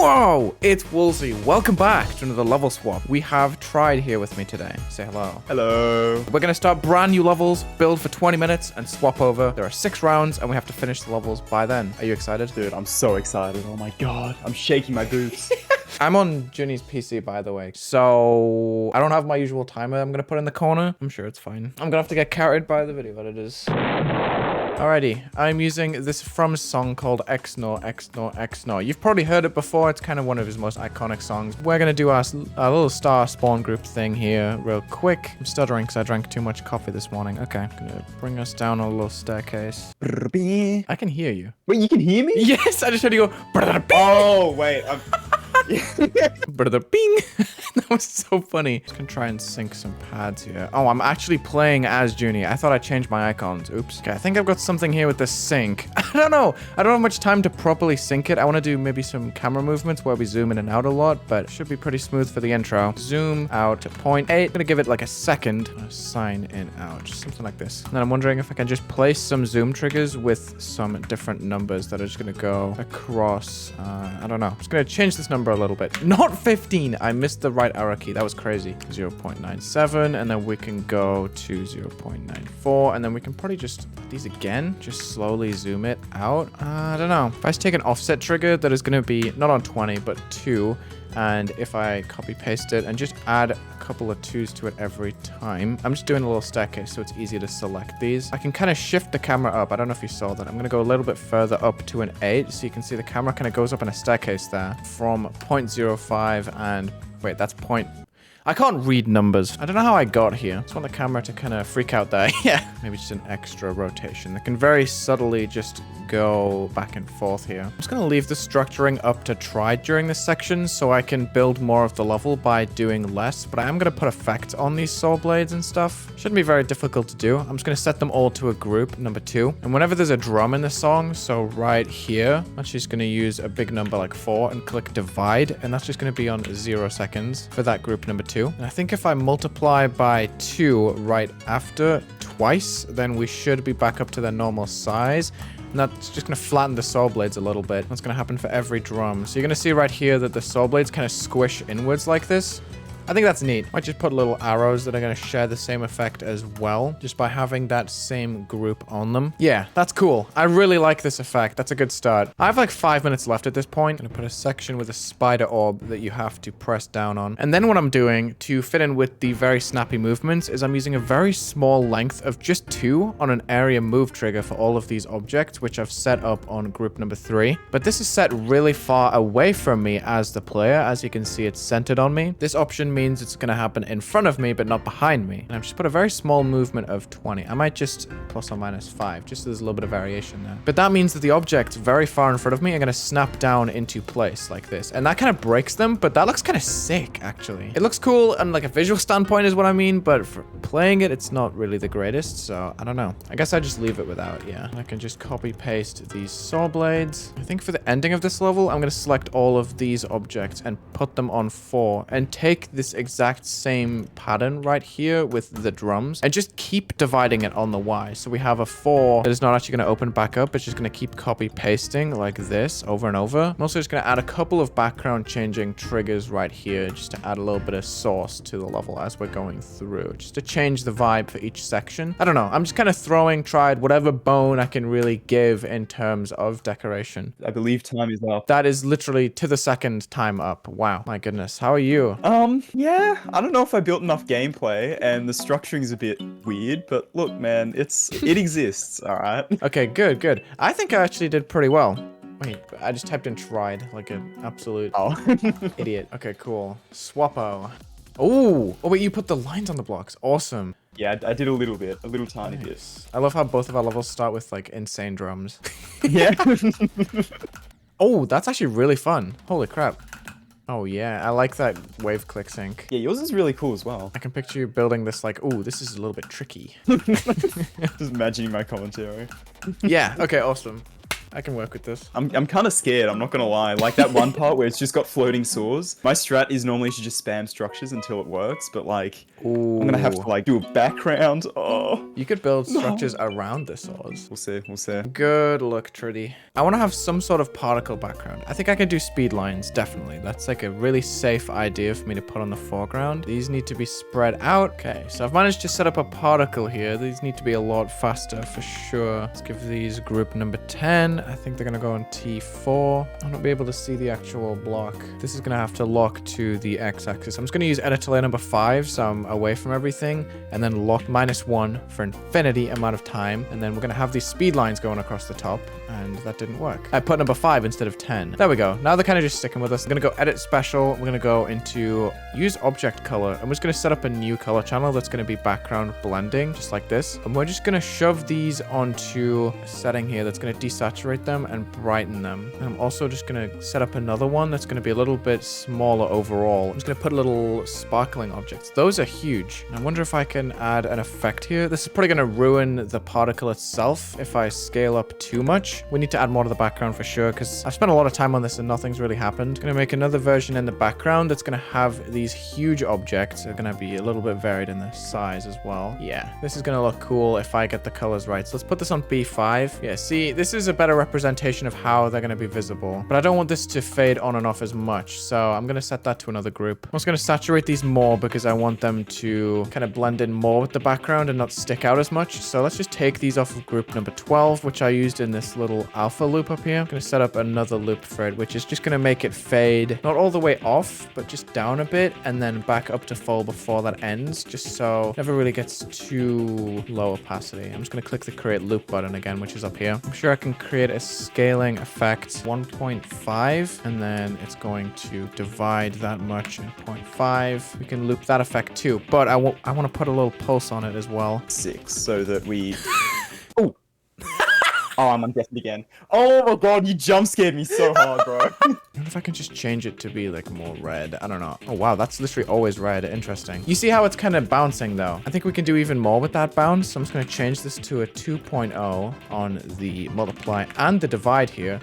Whoa! It's Wulzy. Welcome back to another level swap. We have Tride here with me today. Say hello. Hello. We're going to start brand new levels, build for 20 minutes, and swap over. There are 6 rounds, and we have to finish the levels by then. Are you excited? Dude, I'm so excited. Oh my god. I'm shaking my boots. I'm on Juni's PC, by the way, so I don't have my usual timer I'm going to put in the corner. I'm sure it's fine. I'm going to have to get carried by the video that it is. Alrighty, I'm using this from song called Xnor, Xnor, Xnor. You've probably heard it before. It's kind of one of his most iconic songs. We're going to do our little star spawn group thing here real quick. I'm stuttering because I drank too much coffee this morning. Okay, I'm going to bring us down a little staircase. I can hear you. Wait, you can hear me? Yes, I just heard you go. Oh, wait. Bing. That was so funny. Just gonna try and sync some pads here. Oh, I'm actually playing as Junie. I thought I changed my icons. Oops. Okay, I think I've got something here with the sync. I don't know. I don't have much time to properly sync it. I want to do maybe some camera movements where we zoom in and out a lot, but it should be pretty smooth for the intro. Zoom out to 0.8. I'm gonna give it like a second. Sign in out. Just something like this. And then I'm wondering if I can just place some zoom triggers with some different numbers that are just gonna go across. I don't know. I'm just gonna change this number a little bit. Not 15. I missed the right arrow key. That was crazy. 0.97, and then we can go to 0.94, and then we can probably just put these again. Just slowly zoom it out. I don't know. If I just take an offset trigger that is going to be not on 20, but 2, and if I copy paste it and just add a couple of 2s to it every time, I'm just doing a little staircase so it's easier to select these. I can kind of shift the camera up. I don't know if you saw that. I'm going to go a little bit further up to an 8 so you can see the camera kind of goes up in a staircase there from 0.05 and wait, that's point. I can't read numbers. I don't know how I got here. I just want the camera to kind of freak out there. Yeah. Maybe just an extra rotation. That can very subtly just go back and forth here. I'm just going to leave the structuring up to Tride during this section so I can build more of the level by doing less. But I am going to put effects on these saw blades and stuff. Shouldn't be very difficult to do. I'm just going to set them all to a group, number 2. And whenever there's a drum in the song, so right here, I'm just going to use a big number like 4 and click divide. And that's just going to be on 0 seconds for that group number 2. And I think if I multiply by 2 right after twice, then we should be back up to their normal size. And that's just going to flatten the saw blades a little bit. That's going to happen for every drum. So you're going to see right here that the saw blades kind of squish inwards like this. I think that's neat. Might just put little arrows that are going to share the same effect as well, just by having that same group on them. Yeah, that's cool. I really like this effect. That's a good start. I have like 5 minutes left at this point. I'm going to put a section with a spider orb that you have to press down on. And then what I'm doing to fit in with the very snappy movements is I'm using a very small length of just 2 on an area move trigger for all of these objects, which I've set up on group number 3. But this is set really far away from me as the player. As you can see, it's centered on me. This option means it's going to happen in front of me, but not behind me. And I've just put a very small movement of 20. I might just plus or minus 5, just so there's a little bit of variation there. But that means that the objects very far in front of me are going to snap down into place like this. And that kind of breaks them, but that looks kind of sick, actually. It looks cool and like a visual standpoint is what I mean, but for playing it, it's not really the greatest. So I don't know. I guess I just leave it without, yeah. I can just copy paste these saw blades. I think for the ending of this level, I'm going to select all of these objects and put them on 4 and take this exact same pattern right here with the drums and just keep dividing it on the Y. So we have a 4 that is not actually going to open back up. It's just going to keep copy pasting like this over and over. I'm also just going to add a couple of background changing triggers right here just to add a little bit of sauce to the level as we're going through, just to change the vibe for each section. I don't know. I'm just kind of tried whatever bone I can really give in terms of decoration. I believe time is up. That is literally to the second time up. Wow. My goodness. How are you? Yeah. I don't know if I built enough gameplay, and the structuring is a bit weird, but look, man, it exists, all right? Okay, good. I think I actually did pretty well. Wait, I just typed in tried like an absolute idiot. Okay, cool. Swappo. Oh, wait, you put the lines on the blocks. Awesome. Yeah, I did a little bit, a little tiny bit. I love how both of our levels start with like insane drums. Yeah. Oh, that's actually really fun. Holy crap. Oh yeah, I like that wave click sync. Yeah, yours is really cool as well. I can picture you building this like, oh, this is a little bit tricky. Just imagining my commentary. Yeah, okay, awesome. I can work with this. I'm kind of scared, I'm not gonna lie. Like that one part where it's just got floating saws. My strat is normally to just spam structures until it works, but like, Ooh. I'm gonna have to like do a background. Oh, You could build structures around the saws. we'll see, we'll see. Good luck, Trudy. I want to have some sort of particle background. I think I could do speed lines, definitely. That's like a really safe idea for me to put on the foreground. These need to be spread out. Okay, so I've managed to set up a particle here. These need to be a lot faster for sure. Let's give these group number 10. I think they're going to go on T4. I'll not be able to see the actual block. This is going to have to lock to the x-axis. I'm just going to use editor layer number 5, so I'm away from everything, and then lock -1 for infinity amount of time, and then we're going to have these speed lines going across the top, and that didn't work. I put number 5 instead of 10. There we go. Now they're kind of just sticking with us. I'm going to go edit special. We're going to go into use object color. I'm just going to set up a new color channel that's going to be background blending, just like this. And we're just going to shove these onto a setting here that's going to desaturate them and brighten them. And I'm also just going to set up another one that's going to be a little bit smaller overall. I'm just going to put little sparkling objects. Those are huge. I wonder if I can add an effect here. This is probably going to ruin the particle itself if I scale up too much. We need to add more to the background for sure, because I've spent a lot of time on this and nothing's really happened. I'm going to make another version in the background that's going to have these huge objects. They're going to be a little bit varied in their size as well. Yeah, this is going to look cool if I get the colors right. So let's put this on B5. Yeah, see, this is a better representation of how they're going to be visible. But I don't want this to fade on and off as much, so I'm going to set that to another group. I'm also going to saturate these more because I want them to kind of blend in more with the background and not stick out as much. So let's just take these off of group number 12, which I used in this little alpha loop up here. I'm going to set up another loop for it, which is just going to make it fade, not all the way off, but just down a bit, and then back up to full before that ends, just so it never really gets too low opacity. I'm just going to click the create loop button again, which is up here. I'm sure I can create a scaling effect 1.5, and then it's going to divide that much in 0.5. We can loop that effect too, but I want to put a little pulse on it as well. 6, so that we... Oh! Oh, I'm undeafened again. Oh my god, you jump scared me so hard, bro. I wonder if I can just change it to be like more red. I don't know. Oh wow, that's literally always red. Interesting. You see how it's kind of bouncing though? I think we can do even more with that bounce. So I'm just going to change this to a 2.0 on the multiply and the divide here.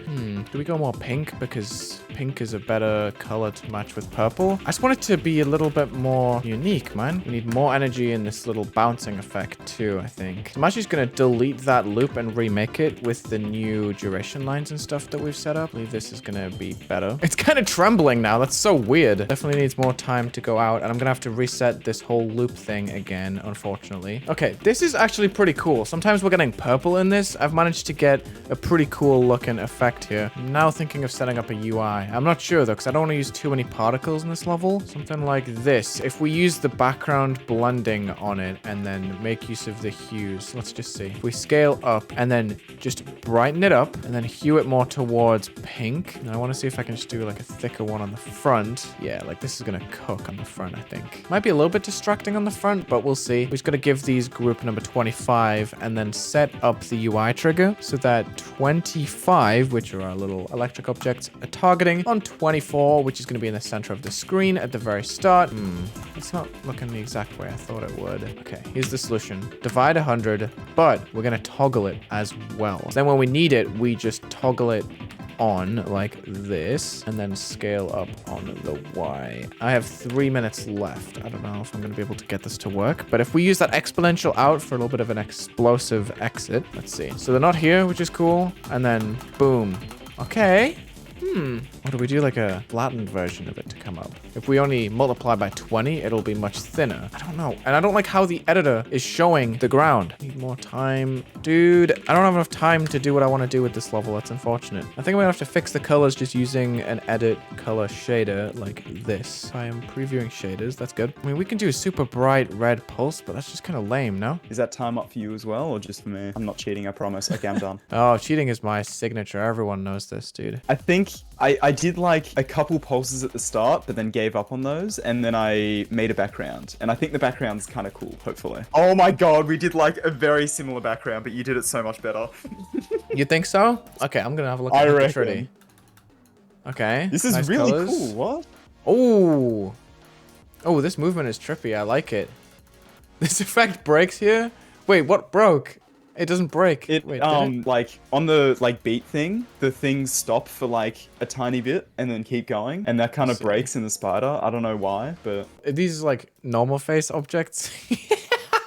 Do we go more pink? Because pink is a better color to match with purple. I just want it to be a little bit more unique, man. We need more energy in this little bouncing effect too, I think. So I'm actually just going to delete that loop and remake it with the new duration lines and stuff that we've set up. I believe this is going to be better. It's kind of trembling now. That's so weird. Definitely needs more time to go out, and I'm going to have to reset this whole loop thing again, unfortunately. Okay, this is actually pretty cool. Sometimes we're getting purple in this. I've managed to get a pretty cool looking effect here. I'm now thinking of setting up a UI. I'm not sure though, because I don't want to use too many particles in this level. Something like this. If we use the background blending on it and then make use of the hues, let's just see. If we scale up and then just brighten it up and then hue it more towards pink. And I want to see if I can just do like a thicker one on the front. Yeah, like this is going to cook on the front, I think. Might be a little bit distracting on the front, but we'll see. We're just going to give these group number 25 and then set up the UI trigger so that 25, which are our little electric objects, are targeting on 24, which is going to be in the center of the screen at the very start. It's not looking the exact way I thought it would. Okay, here's the solution. Divide 100, but we're going to toggle it as well. Then when we need it, we just toggle it on like this and then scale up on the Y. I have 3 minutes left. I don't know if I'm going to be able to get this to work, but if we use that exponential out for a little bit of an explosive exit, let's see. So they're not here, which is cool. And then boom. Okay. Or do we do like a flattened version of it to come up? If we only multiply by 20, it'll be much thinner. I don't know. And I don't like how the editor is showing the ground. Need more time. Dude, I don't have enough time to do what I want to do with this level. That's unfortunate. I think I'm gonna have to fix the colors just using an edit color shader like this. I am previewing shaders. That's good. I mean, we can do a super bright red pulse, but that's just kind of lame, no? Is that time up for you as well, or just for me? I'm not cheating, I promise. Okay, I'm done. Oh, cheating is my signature. Everyone knows this, dude. I think I did like a couple pulses at the start, but then gave up on those, and then I made a background. And I think the background's kind of cool, hopefully. Oh my god, we did like a very similar background, but you did it so much better. You think so? Okay, I'm gonna have a look at the Tride. Okay. This is nice really colors. cool. What? Oh. Oh, this movement is trippy. I like it. This effect breaks here? Wait, what broke? It doesn't break. It Wait, did it? like on the like beat thing, the things stop for like a tiny bit and then keep going, and that kind of See. breaks in the spider. I don't know why, but Are these like normal face objects?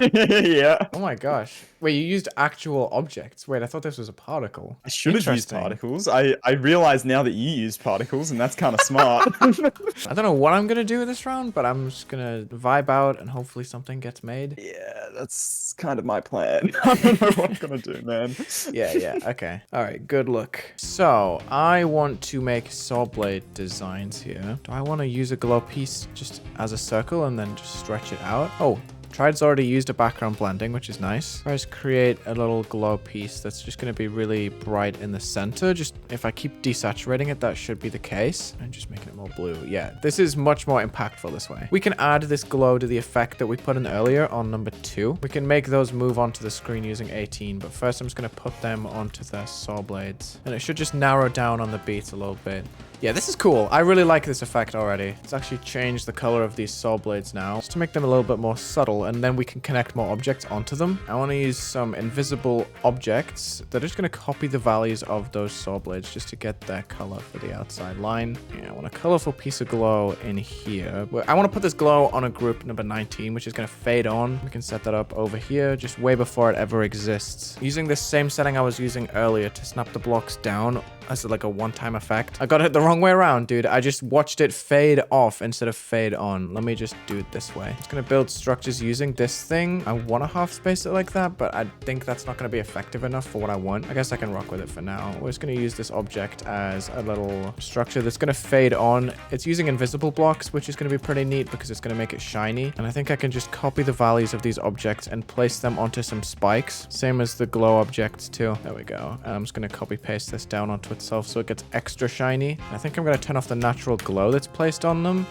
yeah. Oh my gosh. Wait, you used actual objects. Wait, I thought this was a particle. I should have used Interesting. particles. I realize now that you use particles, and that's kind of smart. I don't know what I'm gonna do this round, but I'm just gonna vibe out and hopefully something gets made. Yeah, that's kind of my plan. I don't know what I'm gonna do, man. Yeah, okay. All right, good look. So, I want to make saw blade designs here. Do I want to use a glow piece just as a circle and then just stretch it out? Oh, Tride's already used a background blending, which is nice. Let's create a little glow piece that's just going to be really bright in the center. Just if I keep desaturating it, that should be the case. And just making it more blue. Yeah, this is much more impactful this way. We can add this glow to the effect that we put in earlier on number 2. We can make those move onto the screen using 18, but first I'm just going to put them onto the saw blades. And it should just narrow down on the beats a little bit. Yeah, this is cool. I really like this effect already. Let's actually change the color of these saw blades now just to make them a little bit more subtle, and then we can connect more objects onto them. I want to use some invisible objects that are just going to copy the values of those saw blades just to get their color for the outside line. Yeah, I want a colorful piece of glow in here. I want to put this glow on a group number 19, which is going to fade on. We can set that up over here just way before it ever exists. Using this same setting I was using earlier to snap the blocks down as like a one-time effect. I got it the wrong way around, dude. I just watched it fade off instead of fade on. Let me just do it this way. It's gonna build structures using this thing. I want to half space it like that, but I think that's not gonna be effective enough for what I want. I guess I can rock with it for now. We're just gonna use this object as a little structure that's gonna fade on. It's using invisible blocks, which is gonna be pretty neat because it's gonna make it shiny. And I think I can just copy the values of these objects and place them onto some spikes. Same as the glow objects too. There we go. And I'm just gonna copy paste this down onto itself so it gets extra shiny. I think I'm gonna turn off the natural glow that's placed on them.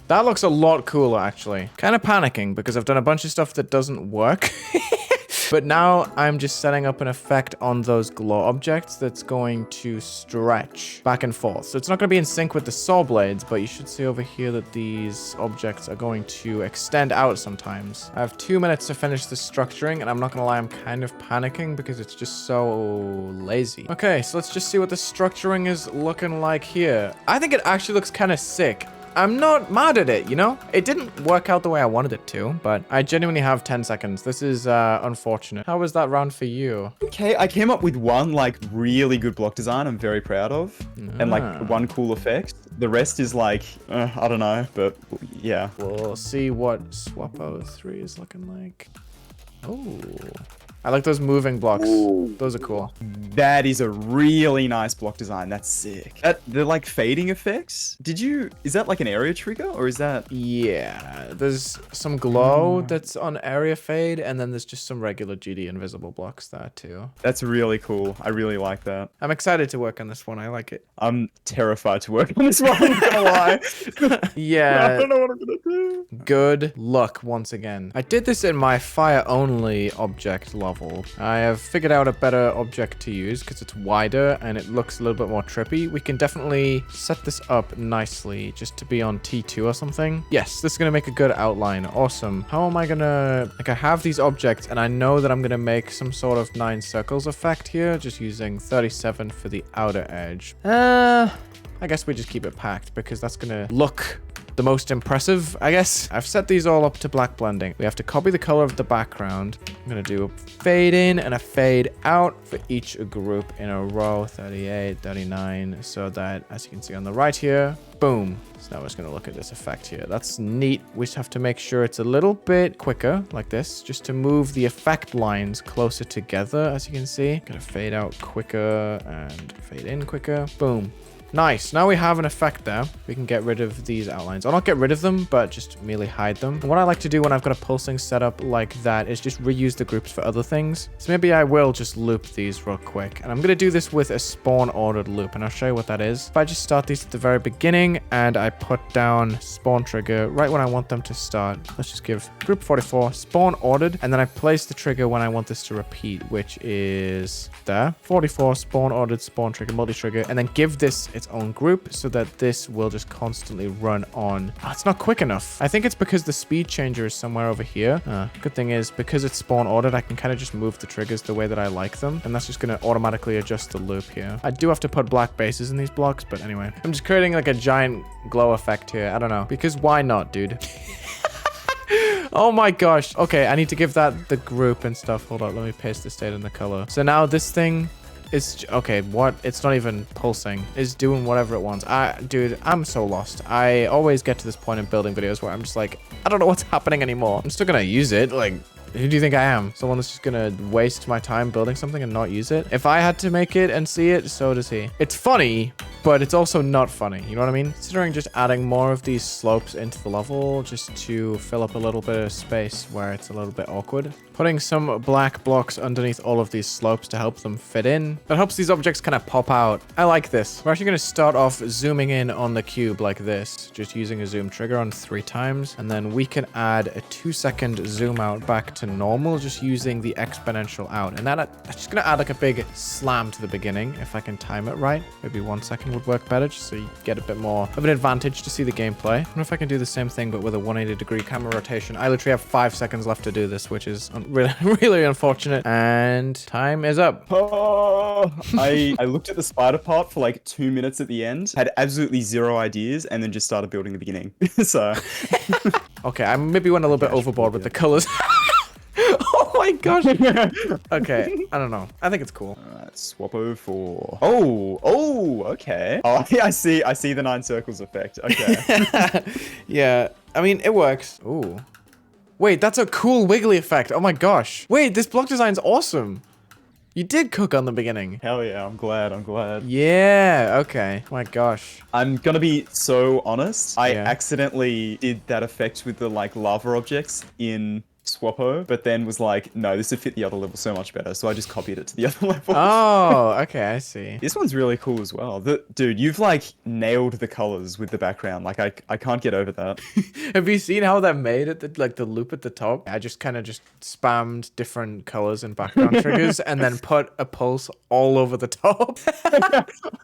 That looks a lot cooler, actually. Kind of panicking because I've done a bunch of stuff that doesn't work. But now I'm just setting up an effect on those glow objects that's going to stretch back and forth. So it's not going to be in sync with the saw blades, but you should see over here that these objects are going to extend out sometimes. I have 2 minutes to finish the structuring, and I'm not going to lie, I'm kind of panicking because it's just so lazy. Okay, so let's just see what the structuring is looking like here. I think it actually looks kind of sick. I'm not mad at it, you know? It didn't work out the way I wanted it to, but I genuinely have 10 seconds. This is unfortunate. How was that round for you? Okay, I came up with one like really good block design I'm very proud of, and like one cool effect. The rest is like, I don't know, but yeah. We'll see what Swapo 3 is looking like. Oh, I like those moving blocks. Ooh. Those are cool. That is a really nice block design. That's sick. They're like fading effects. Is that like an area trigger or is that? Yeah, there's some glow that's on area fade, and then there's just some regular GD invisible blocks there too. That's really cool. I really like that. I'm excited to work on this one. I like it. I'm terrified to work on this one. I'm not gonna lie. Yeah. I don't know what I'm gonna do. Good luck once again. I did this in my fire only object level. I have figured out a better object to use because it's wider and it looks a little bit more trippy. We can definitely set this up nicely just to be on T2 or something. Yes, this is going to make a good outline. Awesome. How am I going to... Like, I have these objects and I know that I'm going to make some sort of 9 circles effect here, just using 37 for the outer edge. I guess we just keep it packed because that's going to look the most impressive, I guess. I've set these all up to black blending. We have to copy the color of the background. I'm going to do a fade in and a fade out for each group in a row, 38, 39, so that, as you can see on the right here, boom. So now we're just going to look at this effect here. That's neat. We just have to make sure it's a little bit quicker, like this, just to move the effect lines closer together, as you can see. Going to fade out quicker and fade in quicker. Boom. Nice. Now we have an effect there. We can get rid of these outlines. I'll not get rid of them, but just merely hide them. And what I like to do when I've got a pulsing setup like that is just reuse the groups for other things. So maybe I will just loop these real quick. And I'm going to do this with a spawn ordered loop, and I'll show you what that is. If I just start these at the very beginning and I put down spawn trigger right when I want them to start. Let's just give group 44 spawn ordered, and then I place the trigger when I want this to repeat, which is there. 44 spawn ordered spawn trigger multi-trigger, and then give this its own group so that this will just constantly run on. Oh, it's not quick enough. I think it's because the speed changer is somewhere over here. Good thing is because it's spawn ordered, I can kind of just move the triggers the way that I like them. And that's just going to automatically adjust the loop here. I do have to put black bases in these blocks, but anyway, I'm just creating like a giant glow effect here. I don't know, because why not, dude? Oh my gosh. Okay, I need to give that the group and stuff. Hold on, let me paste the state in the color. So now this thing is okay. What? It's not even pulsing. It's doing whatever it wants. Dude, I'm so lost. I always get to this point in building videos where I'm just like, I don't know what's happening anymore. I'm still gonna use it. Like, who do you think I am? Someone that's just gonna waste my time building something and not use it? If I had to make it and see it, so does he. It's funny, but it's also not funny. You know what I mean? Considering just adding more of these slopes into the level just to fill up a little bit of space where it's a little bit awkward. Putting some black blocks underneath all of these slopes to help them fit in. That helps these objects kind of pop out. I like this. We're actually going to start off zooming in on the cube like this, just using a zoom trigger on 3 times. And then we can add a 2-second zoom out back to normal, just using the exponential out. And that's just going to add like a big slam to the beginning if I can time it right. Maybe 1 second would work better, just so you get a bit more of an advantage to see the gameplay. I don't know if I can do the same thing, but with a 180-degree camera rotation. I literally have 5 seconds left to do this, which is really unfortunate. And time is up. Oh, I looked at the spider part for like 2 minutes at the end, had absolutely 0 ideas, and then just started building the beginning. So. Okay, I maybe went a little bit overboard with the colors. Oh my gosh. Okay, I don't know. I think it's cool. Alright, Swappo for... Oh, okay. Oh, I see the 9 circles effect. Okay. Yeah, I mean, it works. Ooh. Wait, that's a cool wiggly effect. Oh my gosh. Wait, this block design's awesome. You did cook on the beginning. Hell yeah, I'm glad. Yeah, okay. Oh my gosh. I'm gonna be so honest. I accidentally did that effect with the like lava objects in Swappo, but then was like, no, this would fit the other level so much better. So I just copied it to the other level. Oh, okay, I see. This one's really cool as well. Dude, you've like nailed the colors with the background. Like I can't get over that. Have you seen how that made it? Like the loop at the top? I just kind of just spammed different colors and background triggers and then put a pulse all over the top.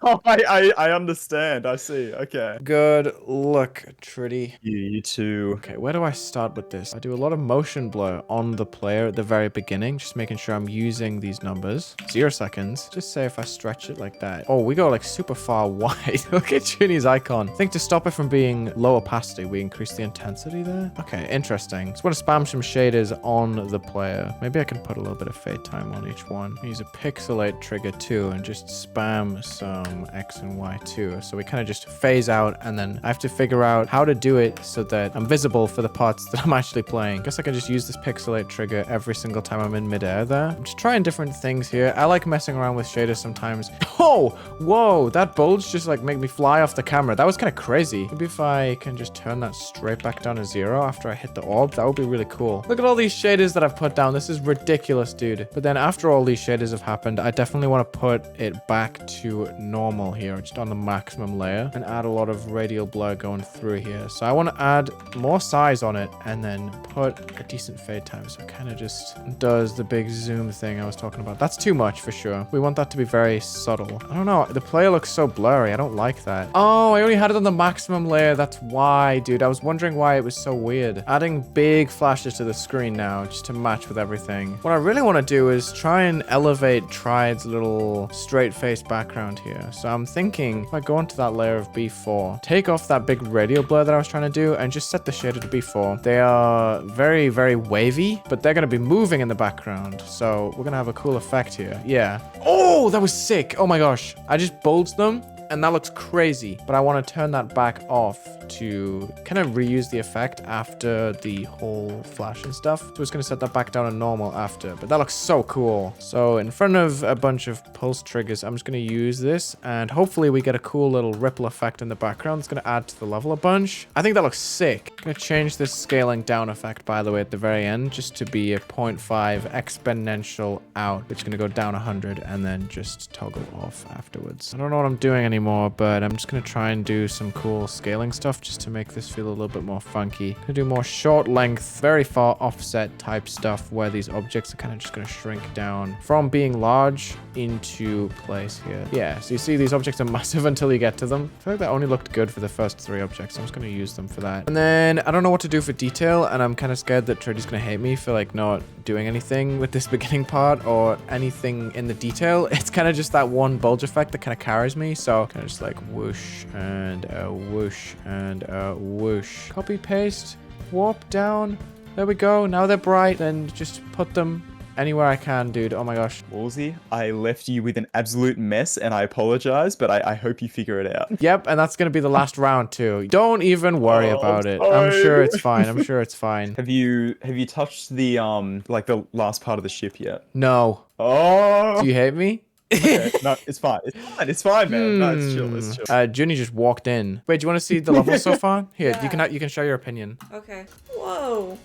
Oh, I understand. I see. Okay. Good luck, Triddy. You too. Okay, where do I start with this? I do a lot of motion blur on the player at the very beginning, just making sure I'm using these numbers. 0 seconds. Just say if I stretch it like that. Oh, we go like super far wide. Look at Juni's icon. I think to stop it from being low opacity, we increase the intensity there. Okay, interesting. Just want to spam some shaders on the player. Maybe I can put a little bit of fade time on each one. Use a pixelate trigger too and just spam some X and Y too. So we kind of just phase out and then I have to figure out how to do it so that I'm visible for the parts that I'm actually playing. Guess I can just use this pixelate trigger every single time I'm in midair there. I'm just trying different things here. I like messing around with shaders sometimes. Oh, whoa, that bulge just like made me fly off the camera. That was kind of crazy. Maybe if I can just turn that straight back down to 0 after I hit the orb, that would be really cool. Look at all these shaders that I've put down. This is ridiculous, dude. But then after all these shaders have happened, I definitely want to put it back to normal here, just on the maximum layer, and add a lot of radial blur going through here. So I want to add more size on it and then put a decent fade time, so it kind of just does the big zoom thing I was talking about. That's too much for sure. We want that to be very subtle. I don't know. The player looks so blurry. I don't like that. Oh, I only had it on the maximum layer. That's why, dude. I was wondering why it was so weird. Adding big flashes to the screen now just to match with everything. What I really want to do is try and elevate Tride's little straight-faced background here. So I'm thinking if I go onto that layer of B4, take off that big radial blur that I was trying to do and just set the shader to B4. They are very, very wavy, but they're going to be moving in the background. So we're going to have a cool effect here. Yeah. Oh, that was sick. Oh my gosh. I just bulged them and that looks crazy, but I want to turn that back off to kind of reuse the effect after the whole flash and stuff. So it's going to set that back down to normal after, but that looks so cool. So in front of a bunch of pulse triggers, I'm just going to use this and hopefully we get a cool little ripple effect in the background. It's going to add to the level a bunch. I think that looks sick. I'm going to change this scaling down effect, by the way, at the very end, just to be a 0.5 exponential out, which is going to go down 100 and then just toggle off afterwards. I don't know what I'm doing anymore. anymore, but I'm just going to try and do some cool scaling stuff just to make this feel a little bit more funky. I'm going to do more short length, very far offset type stuff where these objects are kind of just going to shrink down from being large into place here. Yeah, so you see these objects are massive until you get to them. I feel like that only looked good for the first 3 objects. I'm just going to use them for that. And then I don't know what to do for detail, and I'm kind of scared that Tridy's going to hate me for like not doing anything with this beginning part or anything in the detail. It's kind of just that one bulge effect that kind of carries me. So kind of just like whoosh and a whoosh and a whoosh. Copy, paste, warp down. There we go. Now they're bright, and just put them anywhere I can, dude. Oh my gosh. Wulzy, I left you with an absolute mess, and I apologize, but I hope you figure it out. Yep, and that's gonna be the last round too. Don't even worry about it. I'm sure it's fine. I'm sure it's fine. Have you touched the like the last part of the ship yet? No. Oh. Do you hate me? Okay. No, it's fine. It's fine. It's fine, man. No, it's chill. It's chill. Junie just walked in. Wait, do you want to see the levels so far? Here, Yeah. you can share your opinion. Okay. Whoa.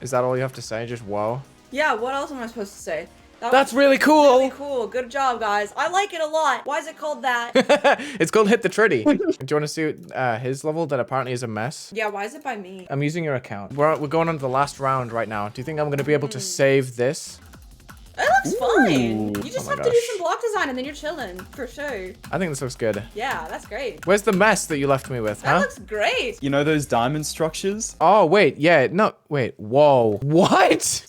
Is that all you have to say? Just whoa. Yeah, what else am I supposed to say? That's really cool. Really cool. Good job, guys. I like it a lot. Why is it called that? It's called Hit the Triddy. Do you want to see his level that apparently is a mess? Yeah, why is it by me? I'm using your account. We're going on to the last round right now. Do you think I'm going to be able to save this? It looks fine. You just Oh my have to do gosh. some block design and then you're chilling, for sure. I think this looks good. Yeah, that's great. Where's the mess that you left me with, That huh? looks great. You know those diamond structures? Oh, wait. Yeah. No. Wait. Whoa. What?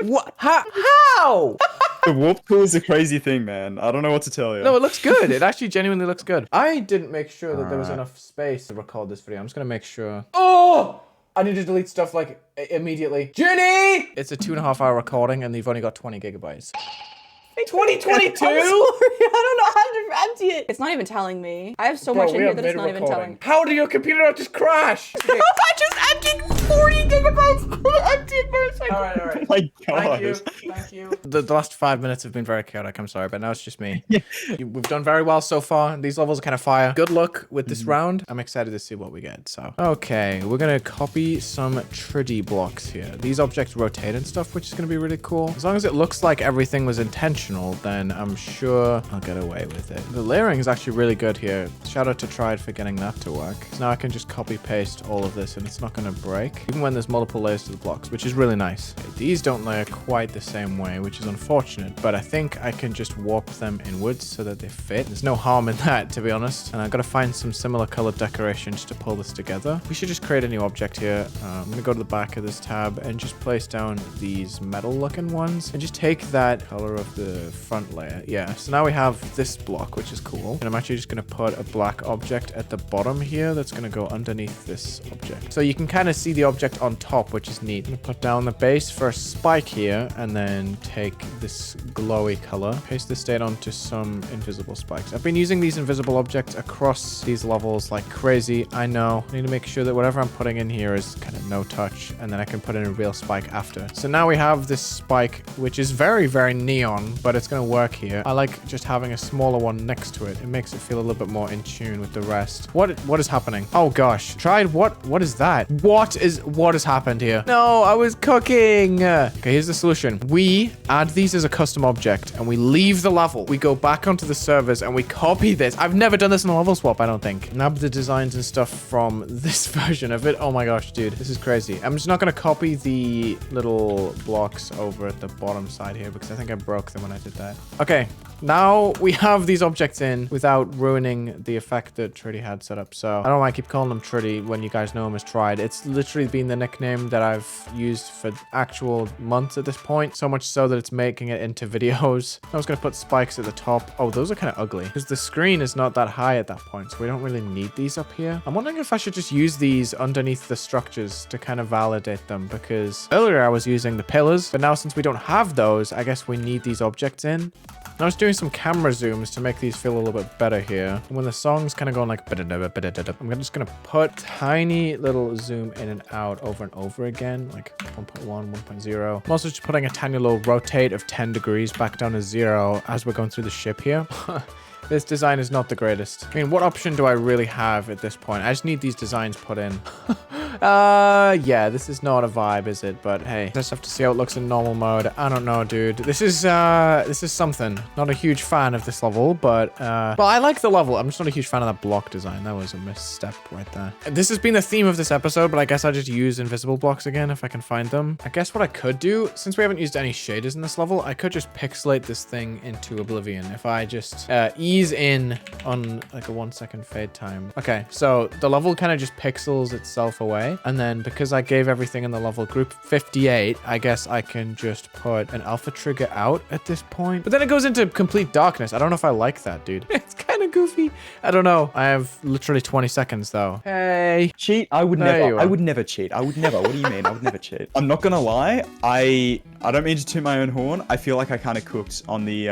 What? How? The warp tool is a crazy thing, man. I don't know what to tell you. No, it looks good. It actually genuinely looks good. I didn't make sure that there was enough space to record this video. I'm just going to make sure. Oh! I need to delete stuff like immediately. Jenny! It's a 2.5-hour recording and they've only got 20 gigabytes. 2022? I'm sorry, I don't know how to empty it. It's not even telling me. I have so much in here that it's not even telling. How did your computer not just crash? Okay. I just emptied 40 gigabytes. Empty it for a second. All right. Oh my god. Thank you. The last 5 minutes have been very chaotic. I'm sorry, but now it's just me. We've done very well so far. These levels are kind of fire. Good luck with this round. I'm excited to see what we get. So, okay, we're gonna copy some Triddy blocks here. These objects rotate and stuff, which is gonna be really cool. As long as it looks like everything was intentional, then I'm sure I'll get away with it. The layering is actually really good here. Shout out to Tride for getting that to work. So now I can just copy paste all of this and it's not gonna break, even when there's multiple layers to the blocks, which is really nice. Okay, these don't layer quite the same way, which is unfortunate, but I think I can just warp them inwards so that they fit. There's no harm in that, to be honest. And I've got to find some similar colored decorations to pull this together. We should just create a new object here. I'm gonna go to the back of this tab and just place down these metal looking ones and just take that color of the front layer. Yeah, so now we have this block, which is cool. And I'm actually just gonna put a black object at the bottom here that's gonna go underneath this object. So you can kind of see the object on top, which is neat. I'm gonna put down the base for a spike here and then take this glowy color, paste this state onto some invisible spikes. I've been using these invisible objects across these levels like crazy. I know. I need to make sure that whatever I'm putting in here is kind of no touch, and then I can put in a real spike after. So now we have this spike, which is very, very neon, but it's gonna work here. I like just having a smaller one next to it. It makes it feel a little bit more in tune with the rest. What is happening? Oh gosh. Tried what is that? What has happened here? No, I was cooking. Okay, here's the solution. We add these as a custom object and we leave the level. We go back onto the servers and we copy this. I've never done this in a level swap, I don't think. Nab the designs and stuff from this version of it. Oh my gosh, dude, this is crazy. I'm just not gonna copy the little blocks over at the bottom side here because I think I broke them when I did that. Okay, now we have these objects in without ruining the effect that Triddy had set up. So I don't know why I keep calling them Triddy when you guys know him as Tride. It's literally been the nickname that I've used for actual months at this point. So much so that it's making it into videos. I was going to put spikes at the top. Oh, those are kind of ugly because the screen is not that high at that point. So we don't really need these up here. I'm wondering if I should just use these underneath the structures to kind of validate them, because earlier I was using the pillars, but now since we don't have those, I guess we need these objects in. I was doing some camera zooms to make these feel a little bit better here. And when the song's kind of going like, I'm just going to put tiny little zoom in and out over and over again, like 1.1, 1.0. I'm also just putting a tiny little rotate of 10 degrees back down to 0 as we're going through the ship here. This design is not the greatest. I mean, what option do I really have at this point? I just need these designs put in. Yeah, this is not a vibe, is it? But hey, just have to see how it looks in normal mode. I don't know, dude. This is something. Not a huge fan of this level, but well, I like the level. I'm just not a huge fan of that block design. That was a misstep right there. This has been the theme of this episode, but I guess I'll just use invisible blocks again if I can find them. I guess what I could do, since we haven't used any shaders in this level, I could just pixelate this thing into oblivion if I just ease in on like a 1 second fade time. Okay, so the level kind of just pixels itself away, and then because I gave everything in the level group 58, I guess I can just put an alpha trigger out at this point, but then it goes into complete darkness. I don't know if I like that, dude. It's kind of goofy. I don't know. I have literally 20 seconds though. Hey, cheat? I would There you never. are. I would never cheat. I would never. What do you mean? I would never cheat. I'm not gonna lie. I don't mean to toot my own horn. I feel like I kind of cooked on the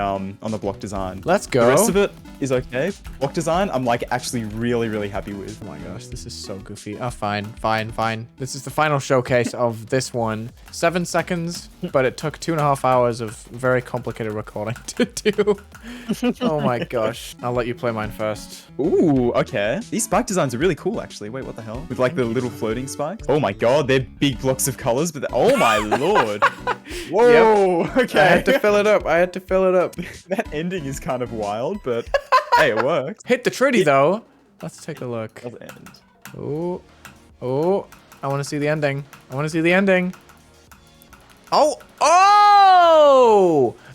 block design. let's go. The rest of it is okay. Block design, I'm like actually really happy with. Oh my gosh, this is so goofy. Oh, fine. This is the final showcase of this one. 7 seconds, but it took 2.5 hours of very complicated recording to do. Oh my gosh. I'll let you play mine first. Ooh, okay. These spike designs are really cool, actually. Wait, what the hell? With like the little floating spikes. Oh my god, they're big blocks of colors, but oh my lord. Whoa, okay. I had to fill it up. That ending is kind of wild, but hey, it works. Hit the tritty though. Let's take a look. Does end. Oh, I want to see the ending. Oh,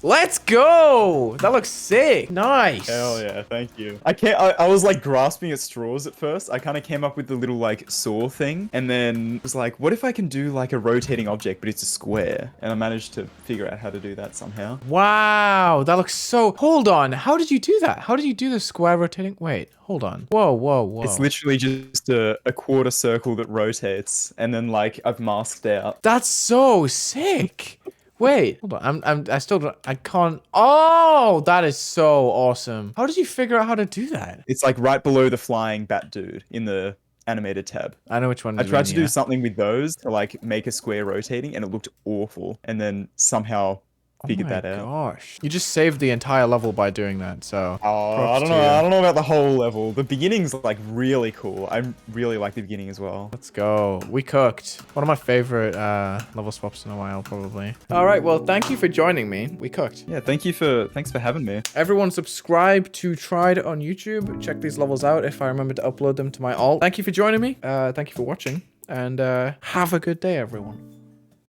let's go. That looks sick. Nice. Hell yeah, thank you. I was like grasping at straws at first. I kind of came up with the little like saw thing and then was like, what if I can do like a rotating object, but it's a square? And I managed to figure out how to do that somehow. Wow, that looks so... Hold on, how did you do that? How did you do the square rotating? Wait, hold on. Whoa. It's literally just a quarter circle that rotates and then like I've masked out. That's so sick. Wait, hold on. I can't. Oh, that is so awesome. How did you figure out how to do that? It's like right below the flying bat dude in the animated tab. I know which one. I tried to do something with those to like make a square rotating and it looked awful. And then somehow figured that out. Oh my gosh. You just saved the entire level by doing that, so. Oh, I don't know. I don't know about the whole level. The beginning's like really cool. I really like the beginning as well. Let's go. We cooked. One of my favorite level swaps in a while, probably. All right, well, thank you for joining me. We cooked. Yeah, thanks for having me. Everyone subscribe to Tride on YouTube. Check these levels out if I remember to upload them to my alt. Thank you for joining me. Thank you for watching. And have a good day, everyone.